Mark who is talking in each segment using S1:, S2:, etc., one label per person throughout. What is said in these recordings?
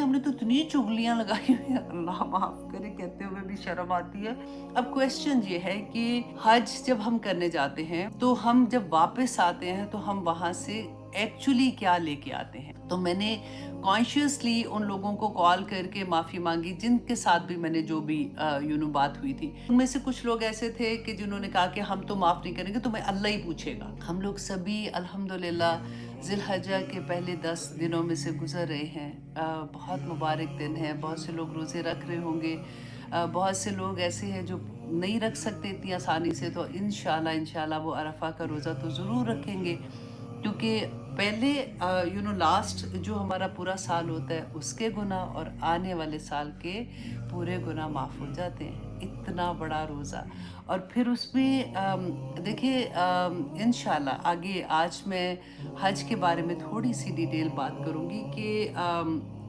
S1: हमने तो इतनी चुगलियाँ लगाई हुई हैं, अल्लाह माफ़ करे कहते हुए भी शर्म आती है। अब क्वेश्चन ये है कि हज जब हम करने जाते हैं तो हम जब वापस आते हैं तो हम वहाँ से एक्चुअली क्या लेके आते हैं। तो मैंने कॉन्शियसली उन लोगों को कॉल करके माफ़ी मांगी जिनके साथ भी मैंने जो भी बात हुई थी। उनमें से कुछ लोग ऐसे थे कि जिन्होंने कहा कि हम तो माफ़ नहीं करेंगे, तुम्हें अल्लाह ही पूछेगा। हम लोग सभी अल्हम्दुलिल्लाह ज़िलहज्जा के पहले 10 दिनों में से गुजर रहे हैं। बहुत मुबारक दिन है, बहुत से लोग रोज़े रख रहे होंगे, बहुत से लोग ऐसे हैं जो नहीं रख सकते इतनी आसानी से, तो इंशाल्लाह वो अरफा का रोज़ा तो ज़रूर रखेंगे, क्योंकि पहले लास्ट जो हमारा पूरा साल होता है उसके गुनाह और आने वाले साल के पूरे गुनाह माफ़ हो जाते हैं। इतना बड़ा रोज़ा, और फिर उसमें देखिए इंशाल्लाह आगे आज मैं हज के बारे में थोड़ी सी डिटेल बात करूँगी कि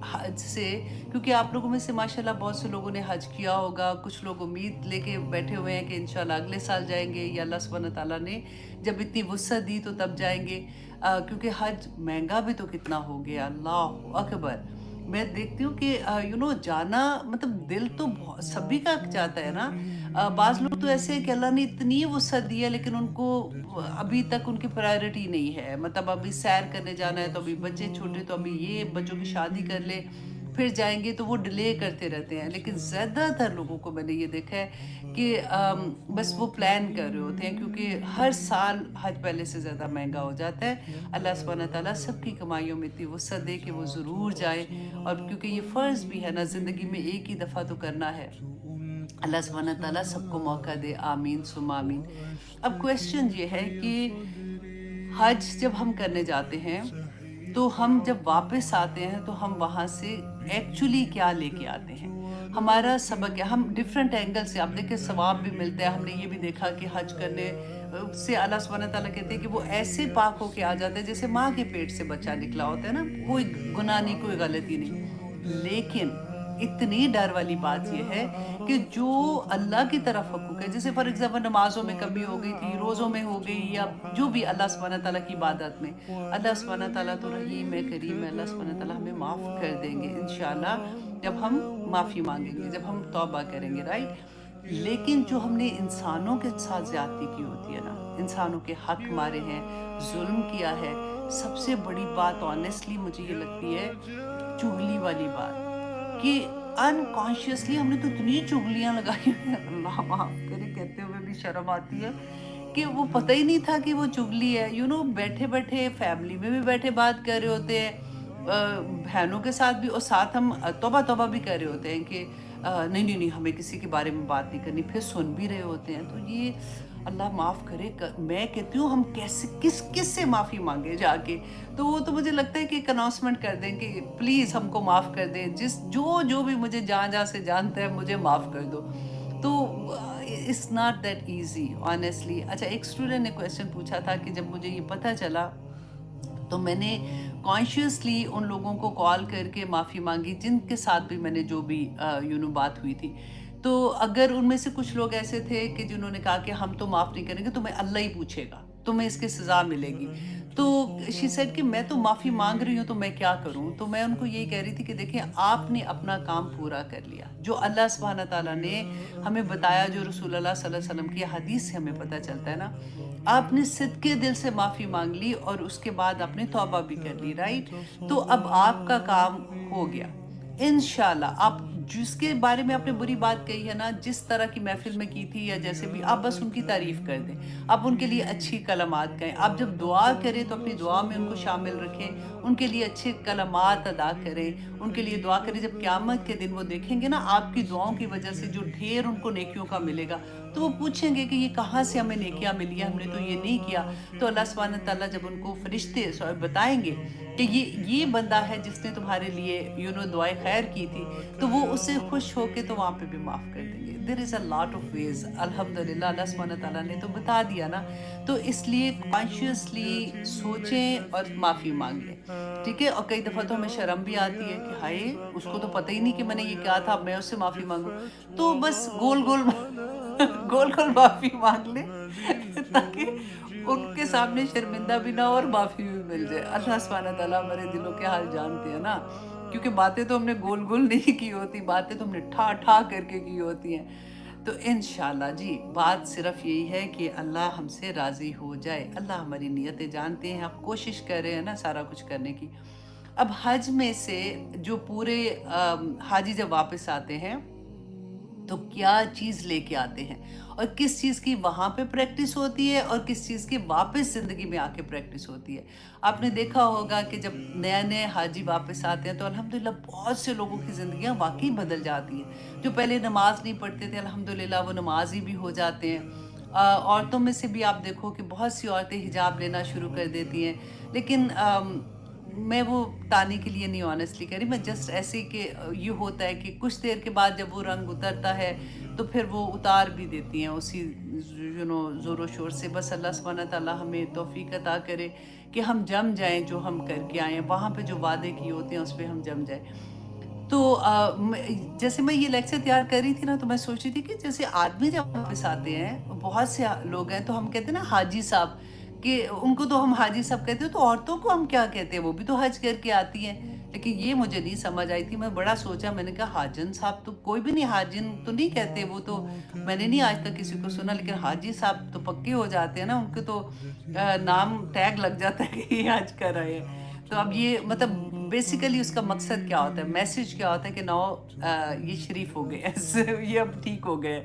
S1: हज से, क्योंकि आप लोगों में से माशाल्लाह बहुत से लोगों ने हज किया होगा, कुछ लोग उम्मीद लेके बैठे हुए हैं कि इंशाल्लाह अगले साल जाएंगे, या अल्लाह सुब्हान ताला ने जब इतनी वुसअत दी तो तब जाएंगे, क्योंकि हज महंगा भी तो कितना हो गया, अल्लाह अकबर। मैं देखती हूँ कि जाना मतलब दिल तो सभी का चाहता है ना। बाज़ लोग तो ऐसे हैं कि अल्लाह ने इतनी वुसअत दी है लेकिन उनको अभी तक उनकी प्रायोरिटी नहीं है, मतलब अभी सैर करने जाना है तो अभी बच्चे छोटे, तो अभी ये बच्चों की शादी कर ले फिर जाएंगे, तो वो डिले करते रहते हैं। लेकिन ज़्यादातर लोगों को मैंने ये देखा है कि बस वो प्लान कर रहे होते हैं, क्योंकि हर साल हज पहले से ज़्यादा महंगा हो जाता है। अल्लाह सुब्हान ताला सबकी कमाइयों में इतनी वुसअत दे कि वो ज़रूर जाए, और क्योंकि ये फ़र्ज़ भी है ना, ज़िंदगी में एक ही दफ़ा तो करना है। अल्लाह सुब्हान ताला सबको मौका दे, आमीन सुम्मा आमीन। अब क्वेश्चन ये है कि हज जब हम करने जाते हैं तो हम जब वापस आते हैं तो हम वहाँ से एक्चुअली क्या लेके आते हैं, हमारा सबक है। हम डिफरेंट एंगल से, आप देखिए सवाब भी मिलता है। हमने ये भी देखा कि हज करने से अल्लाह सुब्हान ताला कहते हैं कि वो ऐसे पाक होके आ जाते हैं जैसे माँ के पेट से बच्चा निकला होता है ना, कोई गुनाह नहीं, कोई गलती नहीं। लेकिन इतनी डर वाली बात यह है कि जो अल्लाह की तरफ हकूक है, जैसे फॉर एग्जाम्पल नमाजों में कमी हो गई थी, रोज़ों में हो गई, या जो भी अल्लाह सुब्हान ताला की इबादत में, अल्लाह सुब्हान ताला तो रहीम है, करीम है, अल्लाह सुब्हान ताला हमें माफ़ कर देंगे इंशाल्लाह, जब हम माफ़ी मांगेंगे, जब हम तौबा करेंगे, राइट। लेकिन जो हमने इंसानों के साथ ज़्यादती की होती है ना, इंसानों के हक मारे हैं, जुल्म किया है, सबसे बड़ी बात ऑनेस्टली मुझे ये लगती है चुगली वाली बात, कि अनकॉन्शियसली हमने तो इतनी चुगलियाँ लगाई हुई हैं, अल्लाह माफ़ करे कहते हुए भी शर्म आती है, कि वो पता ही नहीं था कि वो चुगली है। बैठे-बैठे फैमिली में भी बैठे बात कर रहे होते हैं, बहनों के साथ भी, और साथ हम तौबा-तौबा भी कर रहे होते हैं कि नहीं, नहीं, नहीं, हमें किसी के बारे में बात नहीं करनी, फिर सुन भी रहे होते हैं। तो ये अल्लाह माफ़ करे, मैं कहती हूँ हम कैसे किस से माफ़ी माँगे जाके। तो वो तो मुझे लगता है कि एक अनाउंसमेंट कर दें कि प्लीज़ हमको माफ़ कर दें, जो भी मुझे जहाँ-जहाँ से जानता है मुझे माफ़ कर दो। तो it's not that easy honestly. अच्छा, एक स्टूडेंट ने क्वेश्चन पूछा था कि जब मुझे ये पता चला तो मैंने कॉन्शियसली उन लोगों को कॉल करके माफ़ी मांगी जिनके साथ भी मैंने जो भी बात हुई थी। तो अगर उनमें से कुछ लोग ऐसे थे कि जिन्होंने कहा कि हम तो माफ़ नहीं करेंगे, तुम्हें अल्लाह ही पूछेगा, तुम्हें इसकी सज़ा मिलेगी। तो शी सेड कि मैं तो माफ़ी मांग रही हूँ, तो मैं क्या करूँ। तो मैं उनको यही कह रही थी कि देखिए आपने अपना काम पूरा कर लिया, जो अल्लाह सुब्हान ताला ने हमें बताया, जो रसूल अल्लाह सल्लल्लाहु अलैहि वसल्लम की हदीस से हमें पता चलता है ना, आपने सिद्के दिल से माफ़ी मांग ली और उसके बाद आपने तौबा भी कर ली, राइट। तो अब आपका काम हो गया। इंशाल्लाह आप जिसके बारे में आपने बुरी बात कही है ना, जिस तरह की महफिल में की थी या जैसे भी, आप बस उनकी तारीफ़ कर दें, आप उनके लिए अच्छी कलमात कहें। आप जब दुआ करें तो अपनी दुआ में उनको शामिल रखें, उनके लिए अच्छे कलमात अदा करें, उनके लिए दुआ करें। जब क़यामत के दिन वो देखेंगे ना आपकी दुआओं की वजह से जो ढेर उनको नेकियों का मिलेगा, तो वो पूछेंगे कि ये कहाँ से हमें नेकियां मिली है, हमने तो ये नहीं किया। तो अल्लाह सुब्हान ताला जब उनको फरिश्ते बताएंगे कि ये बंदा है जिसने तुम्हारे लिए दुआए खैर की थी, तो वो उससे खुश होके तो वहाँ पे भी माफ़ कर देंगे। There is a lot of ways, अल्हम्दुलिल्लाह अल्लाह सुब्हान ताला ने तो बता दिया ना। तो इसलिए कॉन्शियसली सोचें और माफ़ी मांग लें, ठीक है। और कई दफ़ा तो हमें शर्म भी आती है कि हाय, उसको तो पता ही नहीं कि मैंने ये कहा था, अब मैं उससे माफ़ी मांगूँ। तो बस गोल गोल गोल गोल माफ़ी मांग ले ताकि उनके सामने शर्मिंदा भी ना हो और माफ़ी भी मिल जाए। अल्लाह सुब्हान ताला हमारे दिलों के हाल जानते हैं ना। क्योंकि बातें तो हमने गोल गोल नहीं की होती, बातें तो हमने ठा ठा करके की होती हैं। तो इंशाल्लाह जी, बात सिर्फ यही है कि अल्लाह हमसे राज़ी हो जाए। अल्लाह हमारी नीयतें जानते हैं, आप कोशिश कर रहे हैं ना सारा कुछ करने की। अब हज में से जो पूरे हाजी जब वापस आते हैं तो क्या चीज़ लेके आते हैं और किस चीज़ की वहाँ पे प्रैक्टिस होती है और किस चीज़ की वापस ज़िंदगी में आके प्रैक्टिस होती है। आपने देखा होगा कि जब नए-नए हाजी वापस आते हैं तो अल्हम्दुलिल्लाह बहुत से लोगों की ज़िंदगियाँ वाक़ई बदल जाती हैं। जो पहले नमाज़ नहीं पढ़ते थे अल्हम्दुलिल्लाह वो नमाज़ी भी हो जाते हैं। औरतों में से भी आप देखो कि बहुत सी औरतें हिजाब लेना शुरू कर देती हैं। लेकिन मैं वो ताने के लिए नहीं ऑनेस्टली कह रही, मैं जस्ट ऐसे ही कि ये होता है कि कुछ देर के बाद जब वो रंग उतरता है तो फिर वो उतार भी देती हैं उसी ज़ोरों शोर से। बस अल्लाह सुब्हानह तआला हमें तौफीक अता करे कि हम जम जाएं, जो हम करके आए हैं वहाँ पे जो वादे किए होते हैं उस पे हम जम जाएं। तो जैसे मैं ये लेक्चर तैयार कर रही थी ना तो मैं सोच रही थी कि जैसे आदमी जब वापस आते हैं, बहुत से लोग हैं तो हम कहते हैं ना हाजी साहब, कि उनको तो हम हाजी साहब कहते हैं, तो औरतों को हम क्या कहते हैं? वो भी तो हज करके आती हैं। लेकिन ये मुझे नहीं समझ आई थी, मैं बड़ा सोचा, मैंने कहा हाजन साहब तो कोई भी नहीं, हाजिन तो नहीं कहते, वो तो मैंने नहीं आज तक किसी को सुना, लेकिन हाजी साहब तो पक्के हो जाते हैं ना, उनके तो नाम टैग लग जाता है कि ये हज कर रहे हैं। तो अब ये मतलब बेसिकली उसका मकसद क्या होता है, मैसेज क्या होता है कि नौ ये शरीफ हो गए ये अब ठीक हो गए।